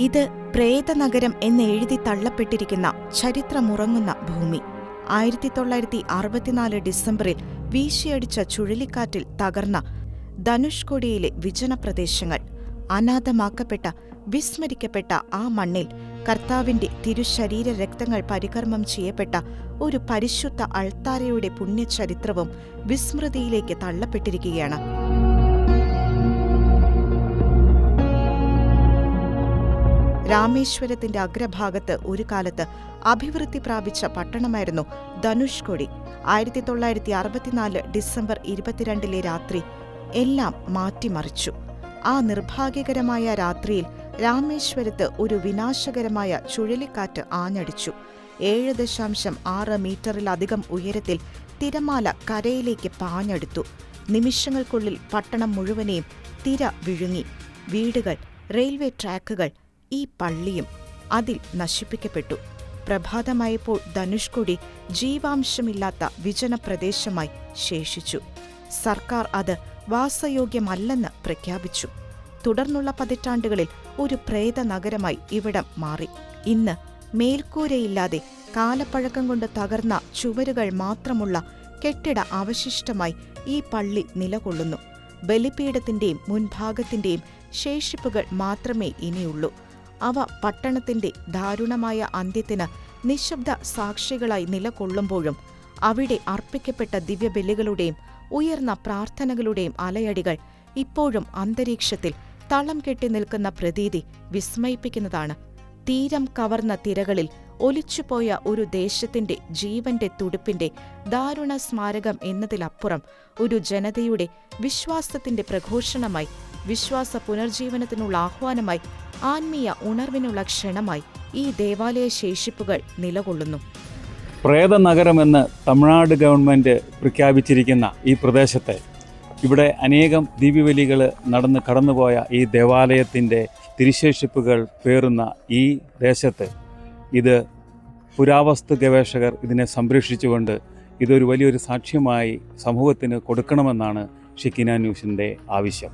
ഇത് പ്രേതനഗരം എന്നെഴുതി തള്ളപ്പെട്ടിരിക്കുന്ന ചരിത്രമുറങ്ങുന്ന ഭൂമി. 1964 ഡിസംബറിൽ വീശിയടിച്ച ചുഴലിക്കാറ്റിൽ തകർന്ന ധനുഷ്കോടിയിലെ വിജനപ്രദേശങ്ങൾ. അനാഥമാക്കപ്പെട്ട, വിസ്മരിക്കപ്പെട്ട ആ മണ്ണിൽ കർത്താവിന്റെ തിരുശരീര രക്തങ്ങൾ പരികർമ്മം ചെയ്യപ്പെട്ട ഒരു പരിശുദ്ധ അൾത്താരയുടെ പുണ്യചരിത്രവും വിസ്മൃതിയിലേക്ക് തള്ളപ്പെട്ടിരിക്കുകയാണ്. രാമേശ്വരത്തിന്റെ അഗ്രഭാഗത്ത് ഒരു കാലത്ത് അഭിവൃദ്ധി പ്രാപിച്ച പട്ടണമായിരുന്നു ധനുഷ്കോടി. 1964 ഡിസംബർ 22 രാത്രി എല്ലാം മാറ്റിമറിച്ചു. ആ നിർഭാഗ്യകരമായ രാത്രിയിൽ രാമേശ്വരത്ത് ഒരു വിനാശകരമായ ചുഴലിക്കാറ്റ് ആഞ്ഞടിച്ചു. 7.6 മീറ്ററിലധികം ഉയരത്തിൽ തിരമാല കരയിലേക്ക് പാഞ്ഞെടുത്തു. നിമിഷങ്ങൾക്കുള്ളിൽ പട്ടണം മുഴുവനെയും തിര വിഴുങ്ങി. വീടുകൾ, റെയിൽവേ ട്രാക്കുകൾ, ഈ പള്ളിയും അതിൽ നശിപ്പിക്കപ്പെട്ടു. പ്രഭാതമായപ്പോൾ ധനുഷ്കോടി ജീവാംശമില്ലാത്ത വിജനപ്രദേശമായി ശേഷിച്ചു. സർക്കാർ അത് വാസയോഗ്യമല്ലെന്ന് പ്രഖ്യാപിച്ചു. തുടർന്നുള്ള പതിറ്റാണ്ടുകളിൽ ഒരു പ്രേത നഗരമായി ഇവിടം മാറി. ഇന്ന് മേൽക്കൂരയില്ലാതെ കാലപ്പഴക്കം കൊണ്ട് തകർന്ന ചുവരുകൾ മാത്രമുള്ള കെട്ടിട അവശിഷ്ടമായി ഈ പള്ളി നിലകൊള്ളുന്നു. ബലിപീഠത്തിന്റെയും മുൻഭാഗത്തിന്റെയും ശേഷിപ്പുകൾ മാത്രമേ ഇനിയുള്ളൂ. അവ പട്ടണത്തിന്റെ ദാരുണമായ അന്ത്യത്തിന് നിശബ്ദ സാക്ഷികളായി നിലകൊള്ളുമ്പോഴും അവിടെ അർപ്പിക്കപ്പെട്ട ദിവ്യബലികളുടെയും ഉയർന്ന പ്രാർത്ഥനകളുടെയും അലയടികൾ ഇപ്പോഴും അന്തരീക്ഷത്തിൽ തളം കെട്ടി നിൽക്കുന്ന പ്രതീതി വിസ്മയിപ്പിക്കുന്നതാണ്. തീരം കവർന്ന തിരകളിൽ ഒലിച്ചുപോയ ഒരു ദേശത്തിന്റെ ജീവന്റെ തുടിപ്പിന്റെ ദാരുണ സ്മാരകം എന്നതിലപ്പുറം ഒരു ജനതയുടെ വിശ്വാസത്തിന്റെ പ്രഘോഷണമായി, വിശ്വാസ പുനർജീവനത്തിനുള്ള ആഹ്വാനമായി, ആത്മീയ ഉണർവിനുള്ള ക്ഷണമായി ഈ ദേവാലയ ശേഷിപ്പുകൾ നിലകൊള്ളുന്നു. പ്രേതനഗരമെന്ന് തമിഴ്നാട് ഗവൺമെൻറ് പ്രഖ്യാപിച്ചിരിക്കുന്ന ഈ പ്രദേശത്തെ, ഇവിടെ അനേകം ദിവ്യബലികൾ നടന്ന് കടന്നുപോയ ഈ ദേവാലയത്തിൻ്റെ തിരുശേഷിപ്പുകൾ പേറുന്ന ഈ ദേശത്ത് ഇത് പുരാവസ്തു ഗവേഷകർ ഇതിനെ സംരക്ഷിച്ചുകൊണ്ട് ഇതൊരു വലിയൊരു സാക്ഷ്യമായി സമൂഹത്തിന് കൊടുക്കണമെന്നാണ് ഷെക്കീന ന്യൂസിൻ്റെ ആവശ്യം.